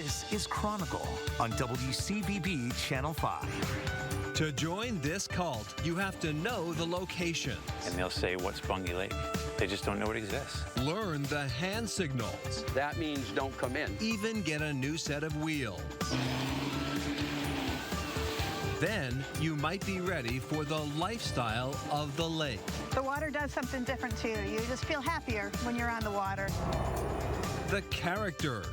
This is Chronicle on WCVB Channel 5. To join this cult, you have to know the location. And they'll say, what's Bungie Lake? They just don't know it exists. Learn the hand signals. That means don't come in. Even get a new set of wheels. Then you might be ready for the lifestyle of the lake. The water does something different to you. You just feel happier when you're on the water. The characters.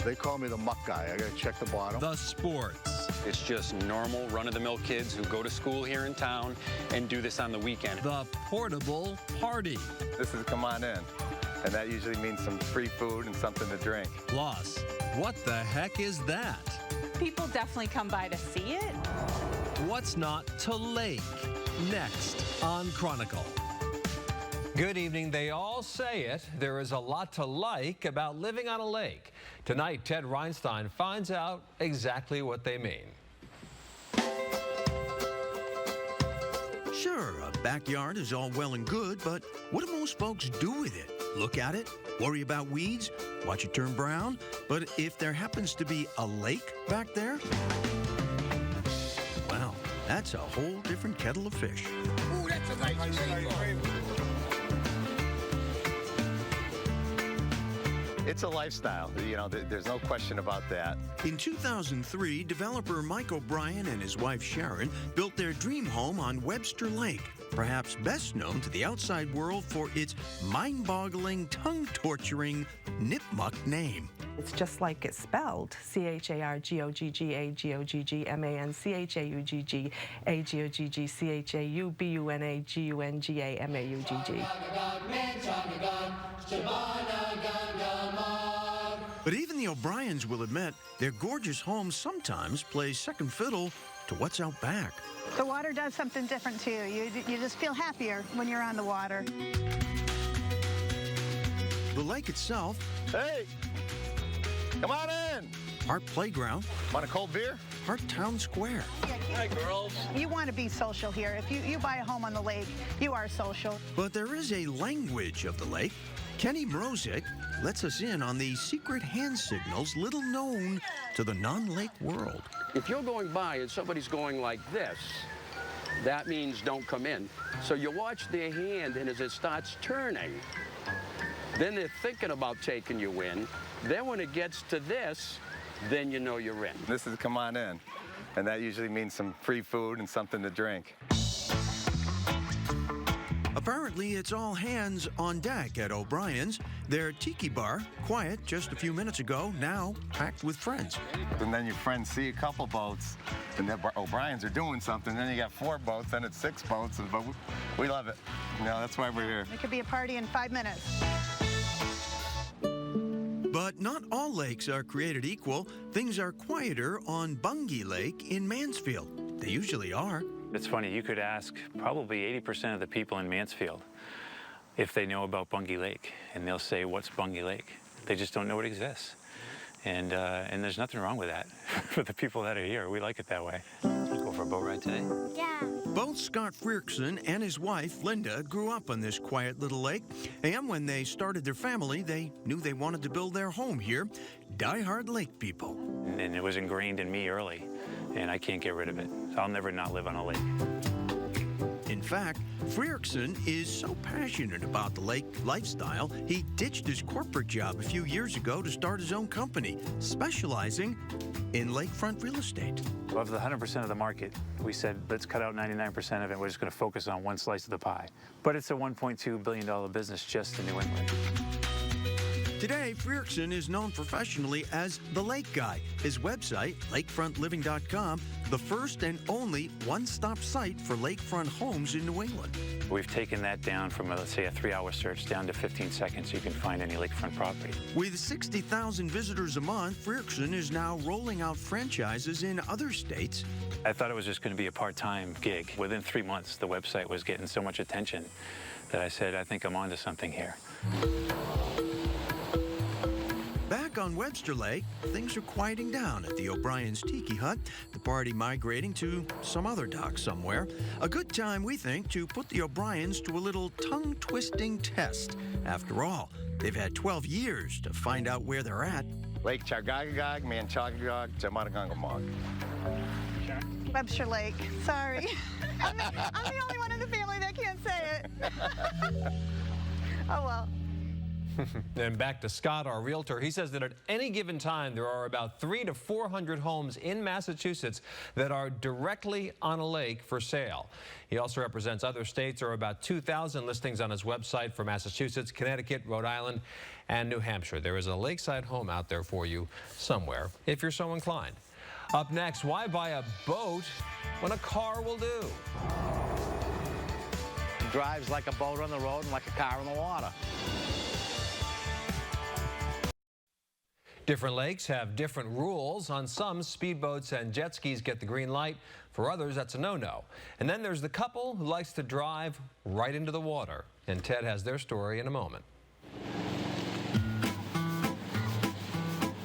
They call me the muck guy. I gotta check the bottom. The sports. It's just normal, run-of-the-mill kids who go to school here in town and do this on the weekend. The portable party. This is come on in. And that usually means some free food and something to drink. Plus, what the heck is that? People definitely come by to see it. What's not to like? Next on Chronicle. Good evening. They all say it. There is a lot to like about living on a lake. Tonight, Ted Reinstein finds out exactly what they mean. Sure, a backyard is all well and good, but what do most folks do with it? Look at it? Worry about weeds? Watch it turn brown? But if there happens to be a lake back there, well, that's a whole different kettle of fish. Ooh, that's a nice lake. It's a lifestyle. You know, there's no question about that. In 2003, developer Mike O'Brien and his wife Sharon built their dream home on Webster Lake, perhaps best known to the outside world for its mind-boggling, tongue-torturing Nipmuc name. It's just like it's spelled, CHARGOGGAGOGGAGOGGCHAUGGACHAUBUNAGUNGAMAUGG. But even the O'Briens will admit their gorgeous home sometimes plays second fiddle to what's out back. The water does something different to you. You just feel happier when you're on the water. The lake itself, Hey, come on in. Hart Playground, Want a cold beer? Hart Town Square. Hi, girls. You want to be social here. If you buy a home on the lake, you are social. But there is a language of the lake. Kenny Mrozik lets us in on the secret hand signals little known to the non-lake world. If you're going by and somebody's going like this, that means don't come in. So you watch their hand, and as it starts turning, then they're thinking about taking you in. Then when it gets to this, then you know you're in. This is come on in. And that usually means some free food and something to drink. Apparently, it's all hands on deck at O'Brien's. Their tiki bar, quiet just a few minutes ago, now packed with friends. And then your friends see a couple boats, and the O'Briens are doing something. Then you got 4 boats, then it's 6 boats. But we love it. You know, that's why we're here. It could be a party in 5 minutes. But not all lakes are created equal. Things are quieter on Bungie Lake in Mansfield. They usually are. It's funny, you could ask probably 80% of the people in Mansfield if they know about Bungie Lake, and they'll say, what's Bungie Lake? They just don't know it exists. And there's nothing wrong with that. For the people that are here, we like it that way. Go for a boat ride today? Yeah. Both Scott Frierksen and his wife, Linda, grew up on this quiet little lake. And when they started their family, they knew they wanted to build their home here. Die-hard lake people. And it was ingrained in me early, and I can't get rid of it. I'll never not live on a lake. In fact, Frierksen is so passionate about the lake lifestyle, he ditched his corporate job a few years ago to start his own company, specializing in lakefront real estate. Of the 100% of the market, we said, let's cut out 99% of it. We're just going to focus on one slice of the pie. But it's a $1.2 billion business just in New England. Today, Frierksen is known professionally as the Lake Guy. His website, lakefrontliving.com, the first and only one-stop site for lakefront homes in New England. We've taken that down from, let's say, a 3-hour search down to 15 seconds. You can find any lakefront property. With 60,000 visitors a month, Frierksen is now rolling out franchises in other states. I thought it was just going to be a part-time gig. Within 3 months, the website was getting so much attention that I said, I think I'm onto something here. Back on Webster Lake, things are quieting down at the O'Brien's Tiki Hut, the party migrating to some other dock somewhere. A good time, we think, to put the O'Briens to a little tongue-twisting test. After all, they've had 12 years to find out where they're at. Lake Chargagagag, Manchagagag, Jamagangamog. Webster Lake. Sorry. I'm the only one in the family that can't say it. Oh, well. Then back to Scott, our realtor. He says that at any given time, there are about 300 to 400 homes in Massachusetts that are directly on a lake for sale. He also represents other states. There are about 2,000 listings on his website for Massachusetts, Connecticut, Rhode Island, and New Hampshire. There is a lakeside home out there for you somewhere, if you're so inclined. Up next, why buy a boat when a car will do? It drives like a boat on the road and like a car on the water. Different lakes have different rules. On some, speedboats and jet skis get the green light. For others, that's a no-no. And then there's the couple who likes to drive right into the water. And Ted has their story in a moment.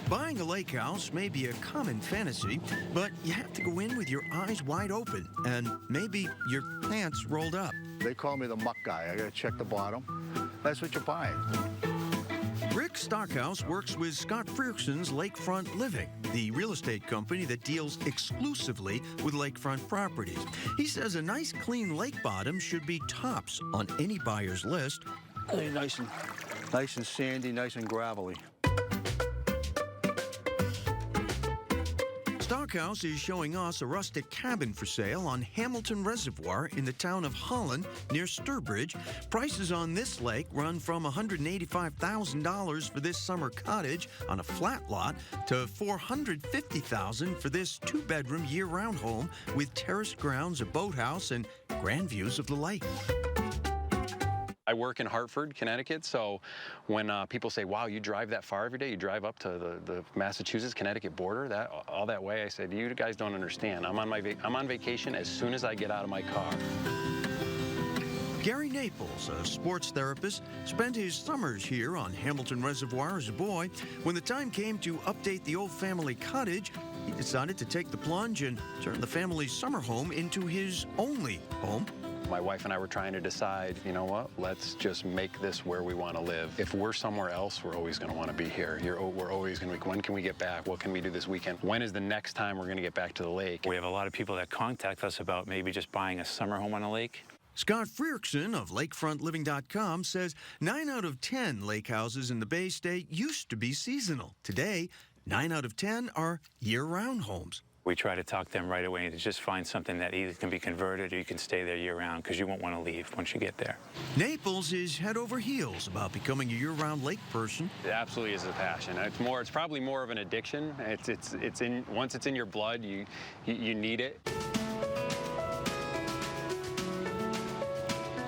Buying a lake house may be a common fantasy, but you have to go in with your eyes wide open and maybe your pants rolled up. They call me the muck guy. I gotta check the bottom. That's what you're buying. Rick Stockhouse works with Scott Frierkson's Lakefront Living, the real estate company that deals exclusively with lakefront properties. He says a nice clean lake bottom should be tops on any buyer's list. Nice and sandy, nice and gravelly. Stockhouse is showing us a rustic cabin for sale on Hamilton Reservoir in the town of Holland near Sturbridge. Prices on this lake run from $185,000 for this summer cottage on a flat lot to $450,000 for this two-bedroom year-round home with terraced grounds, a boathouse, and grand views of the lake. I work in Hartford, Connecticut, so when people say, wow, you drive that far every day, you drive up to the Massachusetts-Connecticut border, all that way, I said, you guys don't understand. I'm on vacation as soon as I get out of my car. Gary Naples, a sports therapist, spent his summers here on Hamilton Reservoir as a boy. When the time came to update the old family cottage, he decided to take the plunge and turn the family's summer home into his only home. My wife and I were trying to decide, you know what, let's just make this where we want to live. If we're somewhere else, we're always going to want to be here. We're always going to be, when can we get back? What can we do this weekend? When is the next time we're going to get back to the lake? We have a lot of people that contact us about maybe just buying a summer home on a lake. Scott Frierkson of LakefrontLiving.com says 9 out of 10 lake houses in the Bay State used to be seasonal. Today, 9 out of 10 are year-round homes. We try to talk them right away to just find something that either can be converted or you can stay there year-round because you won't want to leave once you get there. Naples is head over heels about becoming a year-round lake person. It absolutely is a passion. It's probably more of an addiction. Once it's in your blood, you need it.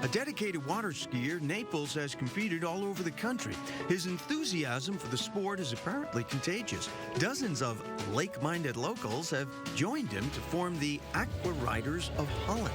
A dedicated water skier, Naples has competed all over the country. His enthusiasm for the sport is apparently contagious. Dozens of lake-minded locals have joined him to form the Aqua Riders of Holland.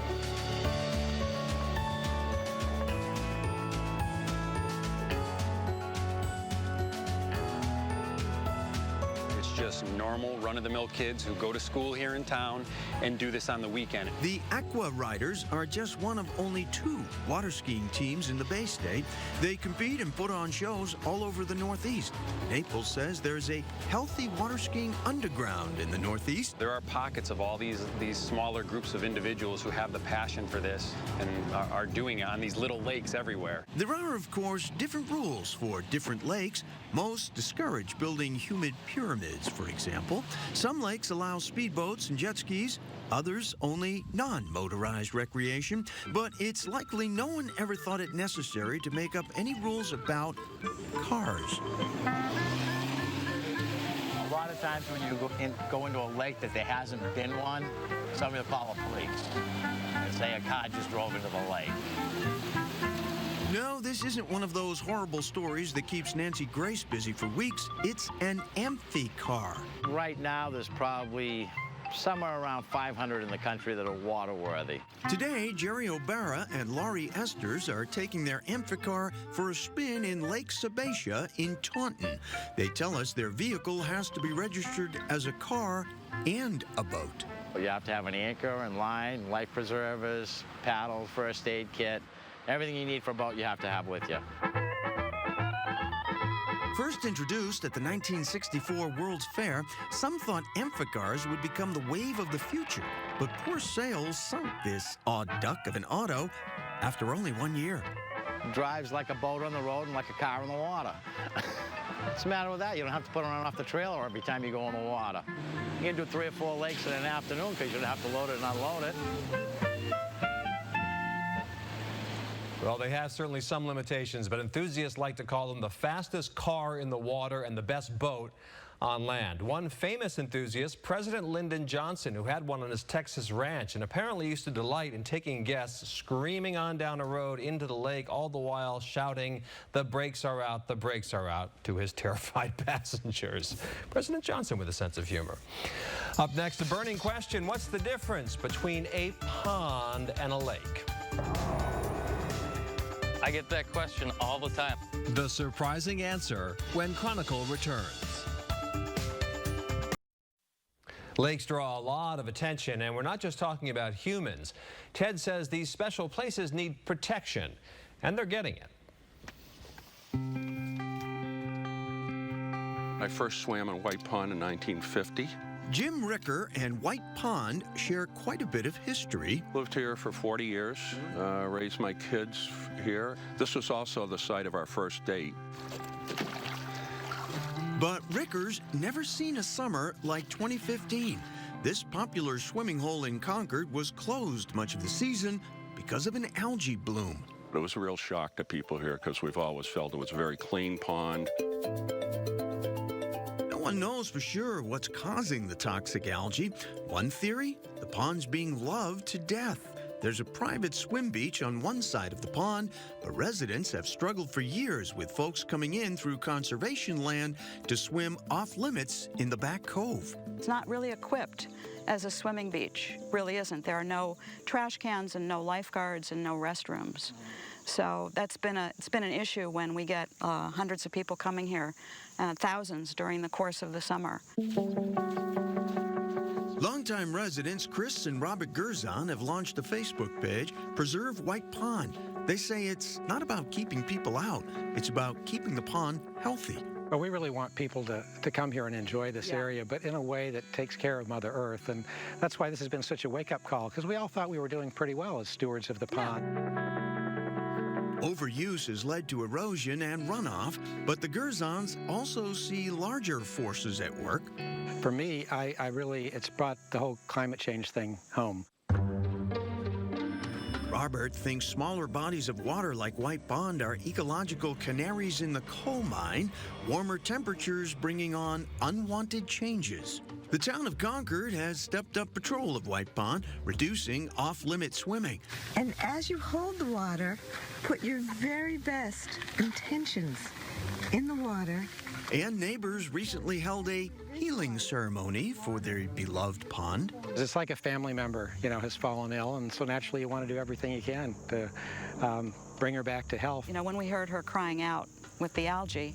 Just normal, run-of-the-mill kids who go to school here in town and do this on the weekend. The Aqua Riders are just one of only 2 water skiing teams in the Bay State. They compete and put on shows all over the Northeast. Naples says there's a healthy water skiing underground in the Northeast. There are pockets of all these smaller groups of individuals who have the passion for this and are doing it on these little lakes everywhere. There are, of course, different rules for different lakes. Most discourage building humid pyramids, for example. Some lakes allow speedboats and jet skis, others only non-motorized recreation. But it's likely no one ever thought it necessary to make up any rules about cars. A lot of times when you go into a lake that there hasn't been one, somebody will call the police and say a car just drove into the lake. No, this isn't one of those horrible stories that keeps Nancy Grace busy for weeks. It's an amphi car. Right now, there's probably somewhere around 500 in the country that are water-worthy. Today, Jerry O'Bara and Laurie Esters are taking their amphicar for a spin in Lake Sabbatia in Taunton. They tell us their vehicle has to be registered as a car and a boat. You have to have an anchor and line, life preservers, paddle, first aid kit. Everything you need for a boat you have to have with you. First introduced at the 1964 World's Fair, some thought amphicars would become the wave of the future. But poor sales sunk this odd duck of an auto after only 1 year. Drives like a boat on the road and like a car in the water. What's the matter with that? You don't have to put it on off the trailer every time you go in the water. You can do 3 or 4 lakes in an afternoon because you don't have to load it and unload it. Well, they have certainly some limitations, but enthusiasts like to call them the fastest car in the water and the best boat on land. One famous enthusiast, President Lyndon Johnson, who had one on his Texas ranch and apparently used to delight in taking guests screaming on down a road into the lake, all the while shouting, "The brakes are out, the brakes are out," to his terrified passengers. President Johnson with a sense of humor. Up next, a burning question. What's the difference between a pond and a lake? I get that question all the time. The surprising answer when Chronicle returns. Lakes draw a lot of attention, and we're not just talking about humans. Ted says these special places need protection, and they're getting it. I first swam in White Pond in 1950. Jim Ricker and White Pond share quite a bit of history. Lived here for 40 years, raised my kids here. This was also the site of our first date. But Ricker's never seen a summer like 2015. This popular swimming hole in Concord was closed much of the season because of an algae bloom. It was a real shock to people here because we've always felt it was a very clean pond. No one knows for sure what's causing the toxic algae. One theory, the pond's being loved to death. There's a private swim beach on one side of the pond, but residents have struggled for years with folks coming in through conservation land to swim off limits in the back cove. It's not really equipped as a swimming beach, really isn't. There are no trash cans and no lifeguards and no restrooms. So it's been an issue when we get hundreds of people coming here, thousands during the course of the summer. Longtime residents Chris and Robert Gerzon have launched a Facebook page, Preserve White Pond. They say it's not about keeping people out, it's about keeping the pond healthy. Well, we really want people to come here and enjoy this area, but in a way that takes care of Mother Earth. And that's why this has been such a wake-up call, because we all thought we were doing pretty well as stewards of the pond. Overuse has led to erosion and runoff, but the Gerzons also see larger forces at work. For me, it's brought the whole climate change thing home. Robert thinks smaller bodies of water like White Pond are ecological canaries in the coal mine, warmer temperatures bringing on unwanted changes. The town of Concord has stepped up patrol of White Pond, reducing off-limit swimming. And as you hold the water, put your very best intentions in the water. And neighbors recently held a healing ceremony for their beloved pond. It's like a family member, has fallen ill, and so naturally you want to do everything you can to bring her back to health. When we heard her crying out with the algae,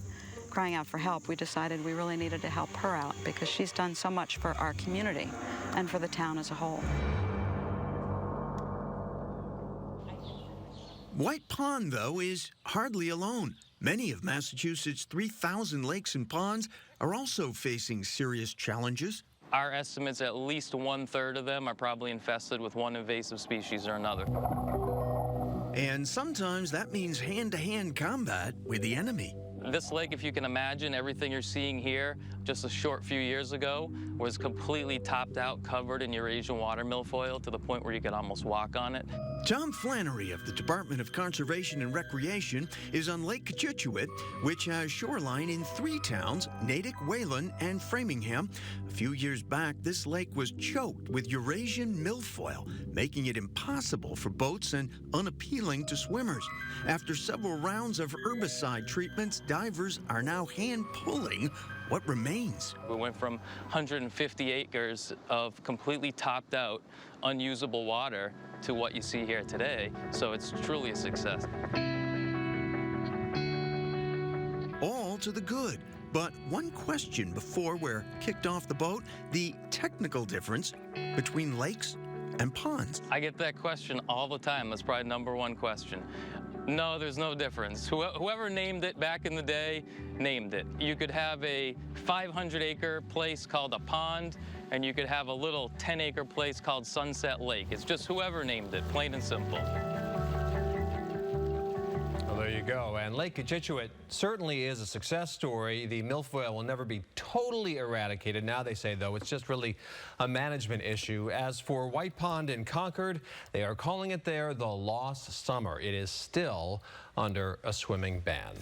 crying out for help, we decided we really needed to help her out because she's done so much for our community and for the town as a whole. White Pond, though, is hardly alone. Many of Massachusetts' 3,000 lakes and ponds are also facing serious challenges. Our estimates, at least 1/3 of them are probably infested with one invasive species or another. And sometimes that means hand-to-hand combat with the enemy. This lake, if you can imagine, everything you're seeing here just a short few years ago was completely topped out, covered in Eurasian water milfoil to the point where you could almost walk on it. Tom Flannery of the Department of Conservation and Recreation is on Lake Cochituate, which has shoreline in 3 towns, Natick, Wayland, and Framingham. A few years back, this lake was choked with Eurasian milfoil, making it impossible for boats and unappealing to swimmers. After several rounds of herbicide treatments, divers are now hand-pulling what remains. We went from 150 acres of completely topped out, unusable water to what you see here today, so it's truly a success. All to the good. But one question before we're kicked off the boat, the technical difference between lakes and ponds. I get that question all the time. That's probably #1 question. No, there's no difference. Whoever named it back in the day, named it. You could have a 500-acre place called a pond, and you could have a little 10-acre place called Sunset Lake. It's just whoever named it, plain and simple. Well, there you go. And Lake Cochituate certainly is a success story. The milfoil will never be totally eradicated. Now they say, though, it's just really a management issue. As for White Pond in Concord, they are calling it there the Lost Summer. It is still under a swimming ban.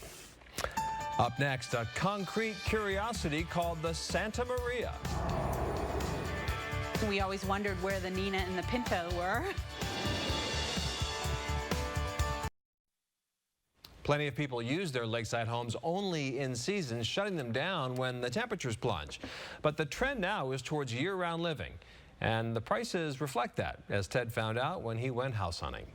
Up next, a concrete curiosity called the Santa Maria. We always wondered where the Nina and the Pinto were. Plenty of people use their lakeside homes only in season, shutting them down when the temperatures plunge. But the trend now is towards year-round living, and the prices reflect that, as Ted found out when he went house hunting.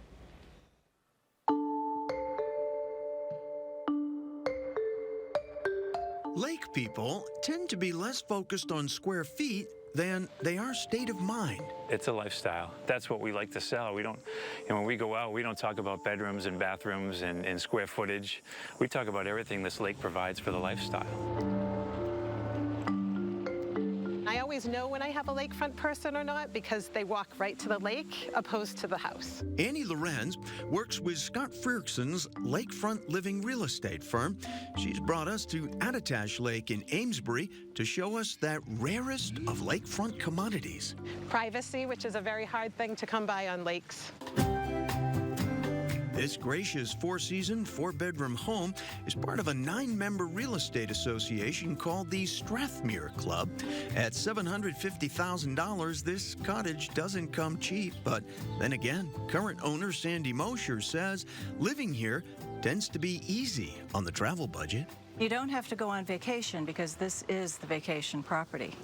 Lake people tend to be less focused on square feet than they are state of mind. It's a lifestyle. That's what we like to sell. We don't, when we go out, we don't talk about bedrooms and bathrooms and square footage. We talk about everything this lake provides for the lifestyle. I always know when I have a lakefront person or not because they walk right to the lake opposed to the house. Annie Lorenz works with Scott Frierkson's Lakefront Living real estate firm. She's brought us to Attitash Lake in Amesbury to show us that rarest of lakefront commodities. Privacy, which is a very hard thing to come by on lakes. This gracious four-season, four-bedroom home is part of a 9-member real estate association called the Strathmere Club. At $750,000, this cottage doesn't come cheap, but then again, current owner Sandy Mosher says living here tends to be easy on the travel budget. You don't have to go on vacation because this is the vacation property.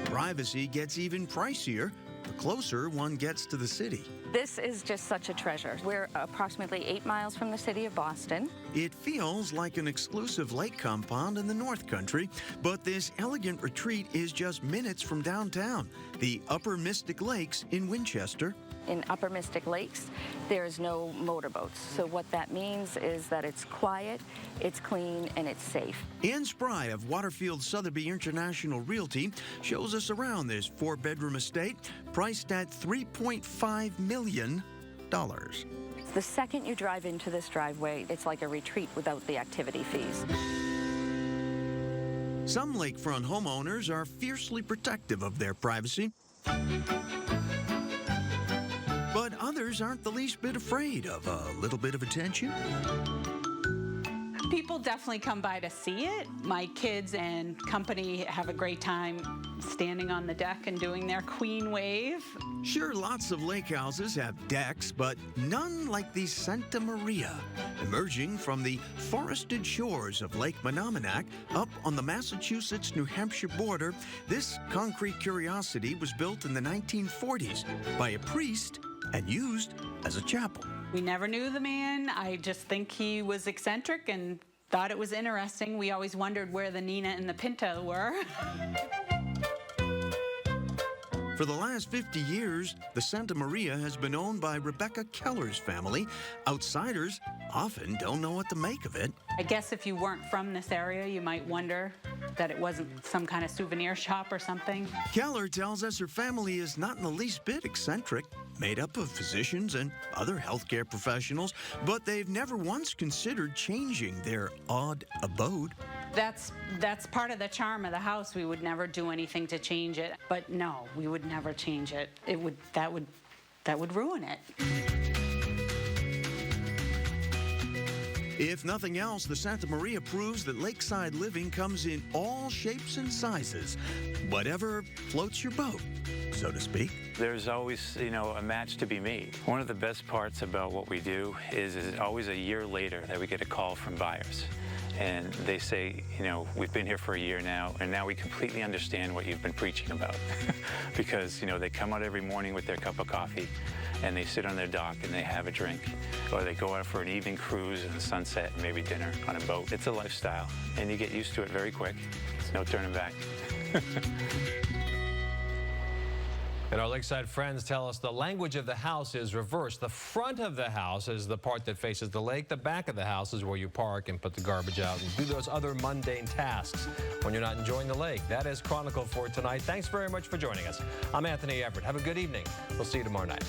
Privacy gets even pricier the closer one gets to the city. This is just such a treasure. We're approximately 8 miles from the city of Boston. It feels like an exclusive lake compound in the North Country, but this elegant retreat is just minutes from downtown, the Upper Mystic Lakes in Winchester. In Upper Mystic Lakes, there's no motorboats. So what that means is that it's quiet, it's clean, and it's safe. Ann Spry of Waterfield Sotheby International Realty shows us around this 4-bedroom estate priced at $3.5 million. The second you drive into this driveway, it's like a retreat without the activity fees. Some lakefront homeowners are fiercely protective of their privacy. But others aren't the least bit afraid of a little bit of attention. People definitely come by to see it. My kids and company have a great time standing on the deck and doing their queen wave. Sure, lots of lake houses have decks, but none like the Santa Maria. Emerging from the forested shores of Lake Menominee up on the Massachusetts-New Hampshire border, this concrete curiosity was built in the 1940s by a priest and used as a chapel. We never knew the man. I just think he was eccentric and thought it was interesting. We always wondered where the Nina and the Pinto were. For the last 50 years, the Santa Maria has been owned by Rebecca Keller's family. Outsiders often don't know what to make of it. I guess if you weren't from this area, you might wonder that it wasn't some kind of souvenir shop or something. Keller tells us her family is not in the least bit eccentric, made up of physicians and other healthcare professionals, but they've never once considered changing their odd abode. That's part of the charm of the house. We would never do anything to change it. But no, we would never change it. That would ruin it. If nothing else, the Santa Maria proves that lakeside living comes in all shapes and sizes. Whatever floats your boat, so to speak. There's always, a match to be made. One of the best parts about what we do is always a year later that we get a call from buyers. And they say, we've been here for a year now, and now we completely understand what you've been preaching about. Because, they come out every morning with their cup of coffee, and they sit on their dock and they have a drink. Or they go out for an evening cruise and a sunset and maybe dinner on a boat. It's a lifestyle, and you get used to it very quick. There's no turning back. And our lakeside friends tell us the language of the house is reversed. The front of the house is the part that faces the lake. The back of the house is where you park and put the garbage out and do those other mundane tasks when you're not enjoying the lake. That is Chronicle for tonight. Thanks very much for joining us. I'm Anthony Everett. Have a good evening. We'll see you tomorrow night.